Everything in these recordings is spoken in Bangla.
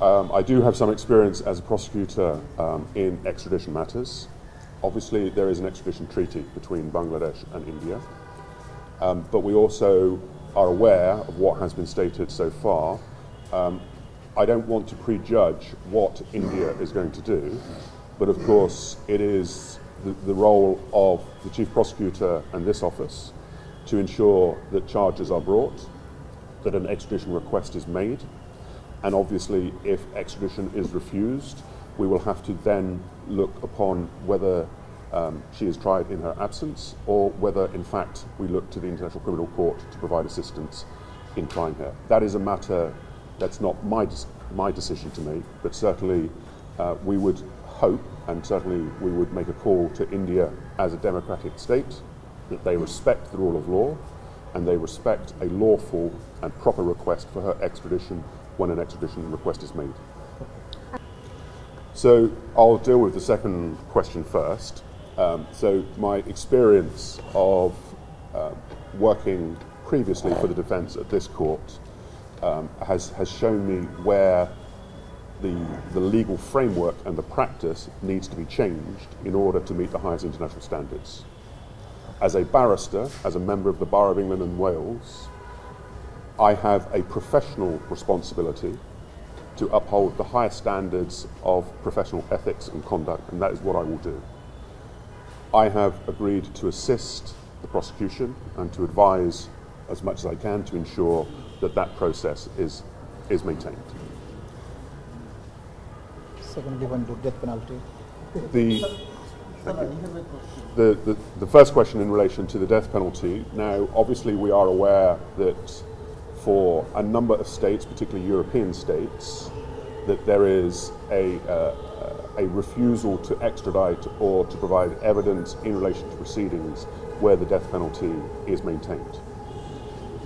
I do have some experience as a prosecutor in extradition matters. Obviously, there is an extradition treaty between Bangladesh and India, but we also are aware of what has been stated so far. I don't want to prejudge what India is going to do, but of course it is the role of the Chief Prosecutor and this office to ensure that charges are brought, that an extradition request is made, and obviously if extradition is refused, we will have to then look upon whether she is tried in her absence or whether in fact we look to the International Criminal Court to provide assistance in trying her. That is a matter that's not my decision to make, but certainly we would hope and certainly we would make a call to India as a democratic state that they respect the rule of law and they respect a lawful and proper request for her extradition when an extradition request is made. So I'll deal with the second question first. So my experience of working previously for the defence at this court has shown me where the legal framework and the practice needs to be changed in order to meet the highest international standards. As a barrister, as a member of the Bar of England and Wales, I have a professional responsibility to uphold the highest standards of professional ethics and conduct, and that is what I will do. I have agreed to assist the prosecution and to advise as much as I can to ensure that that process is maintained. Secondly, on the death penalty. The first question in relation to the death penalty. Now, obviously, we are aware that for a number of states, particularly European states, that there is a refusal to extradite or to provide evidence in relation to proceedings where the death penalty is maintained.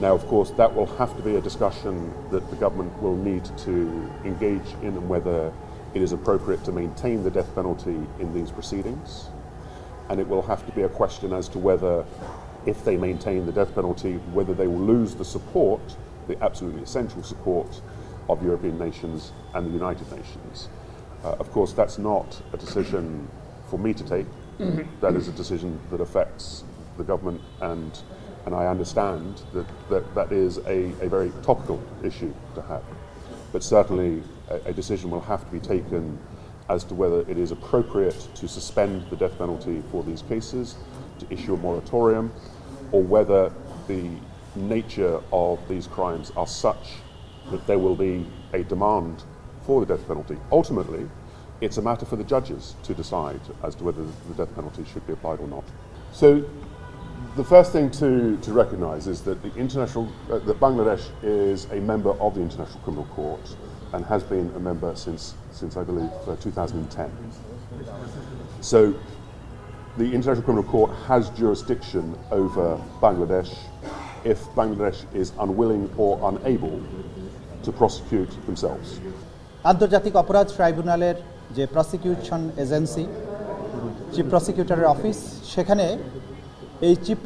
Now, of course, that will have to be a discussion that the government will need to engage in and whether it is appropriate to maintain the death penalty in these proceedings. And it will have to be a question as to whether, if they maintain the death penalty, whether they will lose the support, the absolutely essential support of European nations and the United Nations. Of course, that's not a decision for me to take. That is a decision that affects the government, and I understand that is a very topical issue to have. But certainly a decision will have to be taken as to whether it is appropriate to suspend the death penalty for these cases, to issue a moratorium, or whether the nature of these crimes are such that there will be a demand for the death penalty. Ultimately, it's a matter for the judges to decide as to whether the death penalty should be applied or not. So the first thing to recognise is that that Bangladesh is a member of the International Criminal Court and has been a member since I believe 2010. So the International Criminal Court has jurisdiction over Bangladesh if Bangladesh is unwilling or unable to prosecute themselves. আন্তর্জাতিক অপরাধ ট্রাইব্যুনালের যে প্রসিকিউশন এজেন্সি, চিফ প্রসিকিউটরের অফিস, সেখানে এই চিফ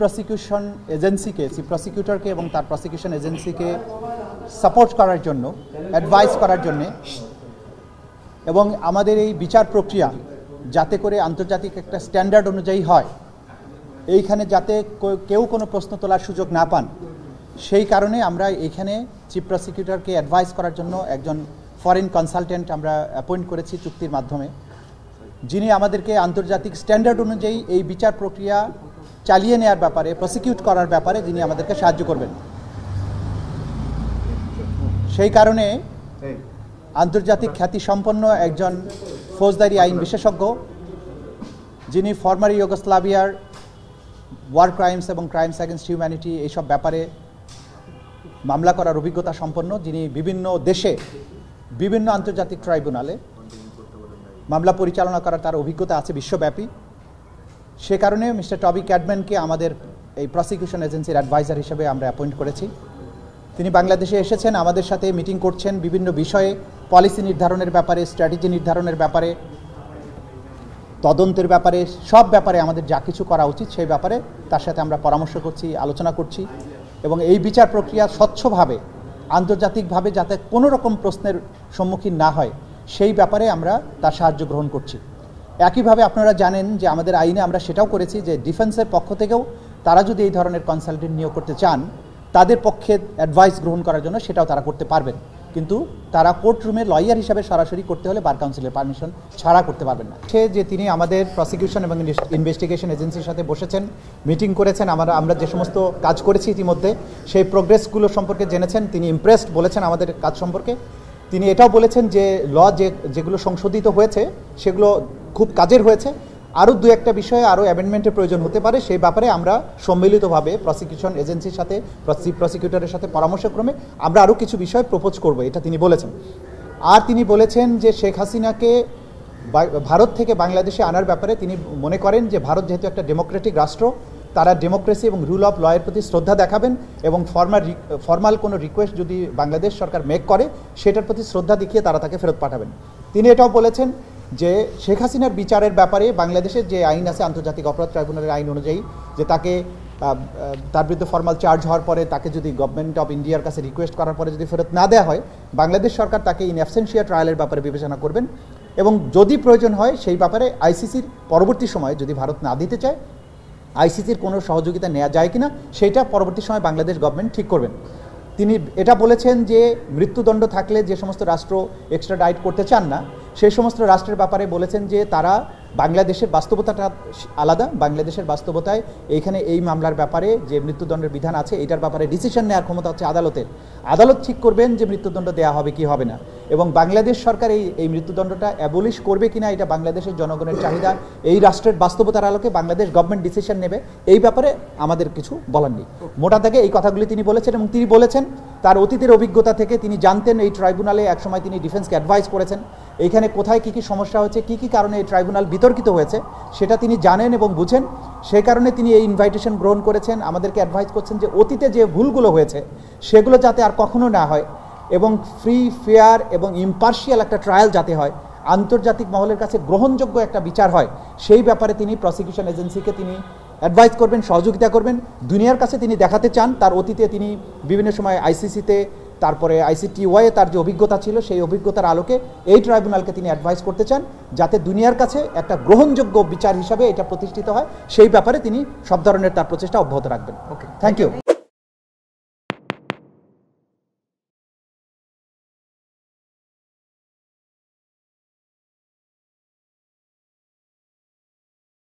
প্রসিকিউটরকে এবং তার প্রসিকিউশন এজেন্সিকে সাপোর্ট করার জন্য, অ্যাডভাইস করার জন্যে, এবং আমাদের এই বিচার প্রক্রিয়া যাতে করে আন্তর্জাতিক একটা স্ট্যান্ডার্ড অনুযায়ী হয়, এইখানে যাতে কেউ কোনো প্রশ্ন তোলার সুযোগ না পান, সেই কারণে আমরা এইখানে চিফ প্রসিকিউটরকে অ্যাডভাইস করার জন্য একজন ফরেন কনসালটেন্ট আমরা অ্যাপয়েন্ট করেছি চুক্তির মাধ্যমে, যিনি আমাদেরকে আন্তর্জাতিক স্ট্যান্ডার্ড অনুযায়ী এই বিচার প্রক্রিয়া চালিয়ে নেওয়ার ব্যাপারে, প্রসিকিউট করার ব্যাপারে যিনি আমাদেরকে সাহায্য করবেন। সেই কারণে আন্তর্জাতিক খ্যাতিসম্পন্ন একজন ফৌজদারি আইন বিশেষজ্ঞ, যিনি ফর্মার ইউগোস্লাভিয়ার ওয়ার ক্রাইমস এবং ক্রাইমস অ্যাগেন্সট হিউম্যানিটি এইসব ব্যাপারে মামলা করার অভিজ্ঞতা সম্পন্ন, যিনি বিভিন্ন দেশে বিভিন্ন আন্তর্জাতিক ট্রাইব্যুনালে মামলা পরিচালনা করার তার অভিজ্ঞতা আছে বিশ্বব্যাপী। সে কারণে মিস্টার টবি ক্যাডম্যানকে আমাদের এই প্রসিকিউশন এজেন্সির অ্যাডভাইজার হিসেবে আমরা অ্যাপয়েন্ট করেছি। তিনি বাংলাদেশে এসেছেন, আমাদের সাথে মিটিং করছেন বিভিন্ন বিষয়ে, পলিসি নির্ধারণের ব্যাপারে, স্ট্র্যাটেজি নির্ধারণের ব্যাপারে, তদন্তের ব্যাপারে, সব ব্যাপারে আমাদের যা কিছু করা উচিত সেই ব্যাপারে তার সাথে আমরা পরামর্শ করছি, আলোচনা করছি, এবং এই বিচার প্রক্রিয়া স্বচ্ছভাবে আন্তর্জাতিকভাবে যাতে কোনো রকম প্রশ্নের সম্মুখীন না হয় সেই ব্যাপারে আমরা তার সাহায্য গ্রহণ করছি। একইভাবে আপনারা জানেন যে আমাদের আইনে আমরা সেটাও করেছি যে ডিফেন্সের পক্ষ থেকেও তারা যদি এই ধরনের কনসালটেন্ট নিয়োগ করতে চান তাদের পক্ষে অ্যাডভাইস গ্রহণ করার জন্য সেটাও তারা করতে পারবেন, কিন্তু তারা কোর্ট রুমে লয়ার হিসাবে সরাসরি করতে হলে বার কাউন্সিলের পারমিশন ছাড়া করতে পারবেন না। সে যে তিনি আমাদের প্রসিকিউশন এবং ইনভেস্টিগেশন এজেন্সির সাথে বসেছেন, মিটিং করেছেন, আমরা যে সমস্ত কাজ করেছি ইতিমধ্যে সেই প্রোগ্রেসগুলো সম্পর্কে জেনেছেন, তিনি ইমপ্রেসড বলেছেন আমাদের কাজ সম্পর্কে। তিনি এটাও বলেছেন যে যেগুলো সংশোধিত হয়েছে সেগুলো খুব কাজের হয়েছে, আরও দু একটা বিষয়ে আরও অ্যামেন্ডমেন্টের প্রয়োজন হতে পারে, সেই ব্যাপারে আমরা সম্মিলিতভাবে প্রসিকিউশন এজেন্সির সাথে চিফ প্রসিকিউটরের সাথে পরামর্শক্রমে আমরা আরও কিছু বিষয় প্রপোজ করব, এটা তিনি বলেছেন। আর তিনি বলেছেন যে শেখ হাসিনাকে ভারত থেকে বাংলাদেশে আনার ব্যাপারে তিনি মনে করেন যে ভারত যেহেতু একটা ডেমোক্রেটিক রাষ্ট্র, তারা ডেমোক্রেসি এবং রুল অফ লয়ের প্রতি শ্রদ্ধা দেখাবেন এবং ফর্মাল কোনো রিকোয়েস্ট যদি বাংলাদেশ সরকার মেক করে সেটার প্রতি শ্রদ্ধা দেখিয়ে তারা তাকে ফেরত পাঠাবেন। তিনি এটাও বলেছেন যে শেখ হাসিনার বিচারের ব্যাপারে বাংলাদেশের যে আইন আছে আন্তর্জাতিক অপরাধ ট্রাইব্যুনালের আইন অনুযায়ী, যে তাকে তার বিরুদ্ধে ফর্মাল চার্জ হওয়ার পরে তাকে যদি গভর্নমেন্ট অফ ইন্ডিয়ার কাছে রিকোয়েস্ট করার পরে যদি ফেরত না দেওয়া হয়, বাংলাদেশ সরকার তাকে ইন অ্যাবসেন্সিয়া ট্রায়ালের ব্যাপারে বিবেচনা করবেন এবং যদি প্রয়োজন হয় সেই ব্যাপারে আইসিসির পরবর্তী সময়ে যদি ভারত না দিতে চায় আইসিসির কোনো সহযোগিতা নেওয়া যায় কিনা সেটা পরবর্তী সময় বাংলাদেশ গভর্নমেন্ট ঠিক করবেন। তিনি এটা বলেছেন যে মৃত্যুদণ্ড থাকলে যে সমস্ত রাষ্ট্র এক্সট্রাডাইট করতে চান না সেই সমস্ত রাষ্ট্রের ব্যাপারে বলেছেন যে তারা বাংলাদেশের বাস্তবতাটা আলাদা, বাংলাদেশের বাস্তবতায় এইখানে এই মামলার ব্যাপারে যে মৃত্যুদণ্ডের বিধান আছে এটার ব্যাপারে ডিসিশন নেওয়ার ক্ষমতা হচ্ছে আদালতের। আদালত ঠিক করবেন যে মৃত্যুদণ্ড দেওয়া হবে কি হবে না, এবং বাংলাদেশ সরকার এই মৃত্যুদণ্ডটা অ্যাবলিশ করবে কিনা এটা বাংলাদেশের জনগণের চাহিদা, এই রাষ্ট্রের বাস্তবতার আলোকে বাংলাদেশ গভর্নমেন্ট ডিসিশন নেবে, এই ব্যাপারে আমাদের কিছু বলার নেই। মোটা দাগে এই কথাগুলি তিনি বলেছেন এবং তিনি বলেছেন তার অতীতের অভিজ্ঞতা থেকে তিনি জানতেন এই ট্রাইব্যুনালে একসময় তিনি ডিফেন্সকে অ্যাডভাইস করেছেন, এইখানে কোথায় কী কী সমস্যা হচ্ছে, কী কী কারণে এই ট্রাইব্যুনাল বিতর্কিত হয়েছে সেটা তিনি জানেন এবং বুঝেন। সেই কারণে তিনি এই ইনভাইটেশন গ্রহণ করেছেন, আমাদেরকে অ্যাডভাইস করছেন যে অতীতে যে ভুলগুলো হয়েছে সেগুলো যাতে আর কখনো না হয় এবং ফ্রি ফেয়ার এবং ইম্পার্শিয়াল একটা ট্রায়াল যাতে হয়, আন্তর্জাতিক মহলের কাছে গ্রহণযোগ্য একটা বিচার হয়, সেই ব্যাপারে তিনি প্রসিকিউশন এজেন্সিকে তিনি অ্যাডভাইস করবেন, সহযোগিতা করবেন। দুনিয়ার কাছে তিনি দেখাতে চান তার অতীতে তিনি বিভিন্ন সময় আইসিসিতে তারপরে আইসিটিওয়াইয়ে তার যে অভিজ্ঞতা ছিল সেই অভিজ্ঞতার আলোকে এই ট্রাইব্যুনালকে তিনি অ্যাডভাইস করতে চান যাতে দুনিয়ার কাছে একটা গ্রহণযোগ্য বিচার হিসাবে এটা প্রতিষ্ঠিত হয়, সেই ব্যাপারে তিনি সব ধরনের তার প্রচেষ্টা অব্যাহত রাখবেন। ওকে, থ্যাংক ইউ।